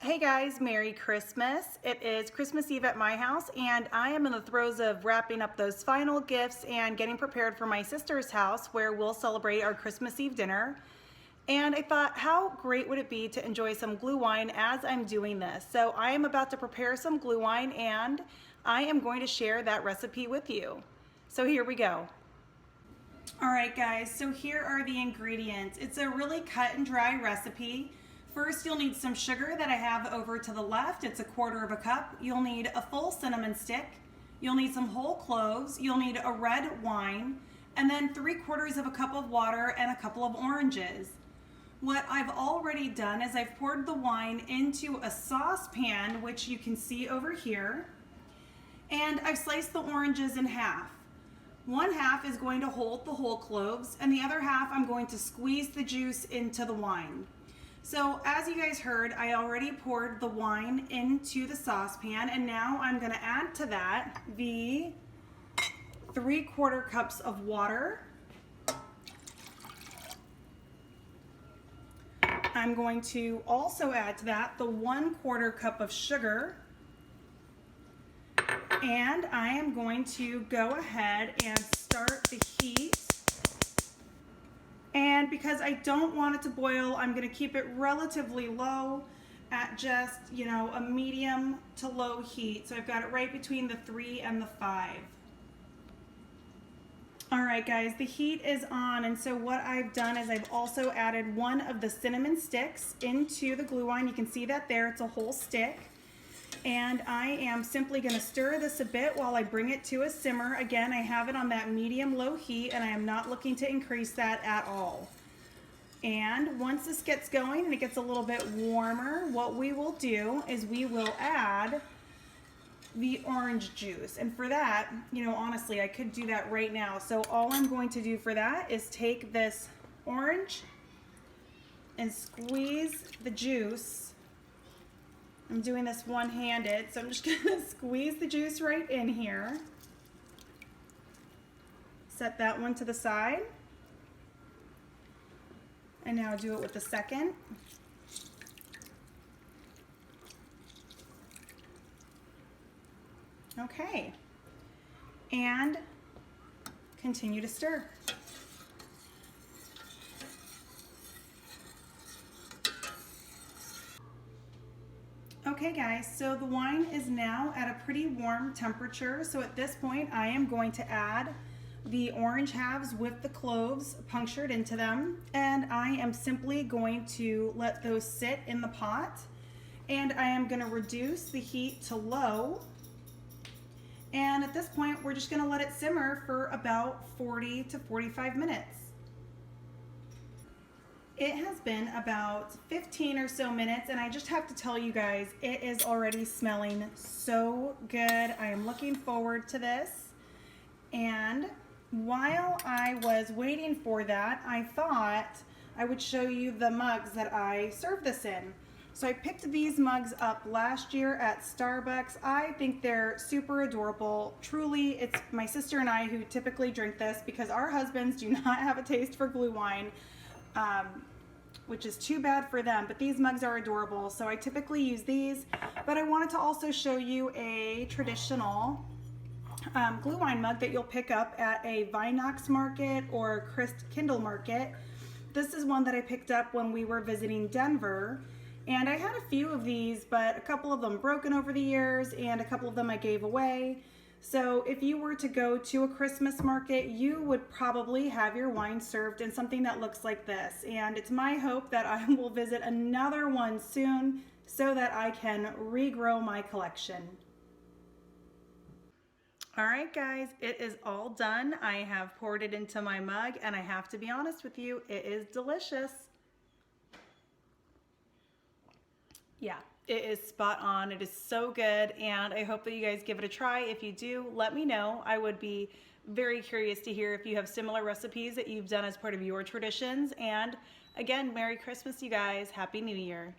Hey guys, Merry Christmas. It is Christmas Eve at my house and I am in the throes of wrapping up those final gifts and getting prepared for my sister's house where we'll celebrate our Christmas Eve dinner. And I thought, how great would it be to enjoy some Gluehwein as I'm doing this? So I am about to prepare some Gluehwein and I am going to share that recipe with you. So here we go. All right guys, so here are the ingredients. It's a really cut and dry recipe. First, you'll need some sugar that I have over to the left. It's 1/4 cup. You'll need a full cinnamon stick. You'll need some whole cloves. You'll need a red wine, and then 3/4 cup of water and a couple of oranges. What I've already done is I've poured the wine into a saucepan, which you can see over here, and I've sliced the oranges in half. One half is going to hold the whole cloves, and the other half I'm going to squeeze the juice into the wine. So as you guys heard, I already poured the wine into the saucepan, and now I'm going to add to that the 3/4 cups of water. I'm going to also add to that the 1/4 cup of sugar, and I am going to go ahead and start the heat. And because I don't want it to boil, I'm going to keep it relatively low at just, a medium to low heat. So I've got it right between the 3 and the 5. All right, guys, the heat is on. And so what I've done is I've also added one of the cinnamon sticks into the Gluehwein. You can see that there, it's a whole stick. And I am simply going to stir this a bit while I bring it to a simmer. Again, I have it on that medium-low heat, and I am not looking to increase that at all. And once this gets going and it gets a little bit warmer, what we will do is we will add the orange juice. And for that, honestly, I could do that right now. So all I'm going to do for that is take this orange and squeeze the juice. I'm doing this one-handed, so I'm just gonna squeeze the juice right in here. Set that one to the side. And now do it with the second. Okay. And continue to stir. Okay guys, so the wine is now at a pretty warm temperature. So at this point, I am going to add the orange halves with the cloves punctured into them. And I am simply going to let those sit in the pot. And I am going to reduce the heat to low. And at this point, we're just going to let it simmer for about 40 to 45 minutes. It has been about 15 or so minutes, and I just have to tell you guys, it is already smelling so good. I am looking forward to this. And while I was waiting for that, I thought I would show you the mugs that I served this in. So I picked these mugs up last year at Starbucks. I think they're super adorable. Truly, it's my sister and I who typically drink this because our husbands do not have a taste for Gluehwein. Which is too bad for them, but these mugs are adorable, so I typically use these. But I wanted to also show you a traditional Gluehwein mug that you'll pick up at a Vinox market or Christ Kindle market. This is one that I picked up when we were visiting Denver, and I had a few of these, but a couple of them broken over the years, and a couple of them I gave away. So if you were to go to a Christmas market, you would probably have your wine served in something that looks like this. And it's my hope that I will visit another one soon so that I can regrow my collection. All right, guys, it is all done. I have poured it into my mug, and I have to be honest with you, it is delicious. Yeah. It is spot on. It is so good, and I hope that you guys give it a try. If you do, let me know. I would be very curious to hear if you have similar recipes that you've done as part of your traditions. And again, Merry Christmas, you guys. Happy New Year.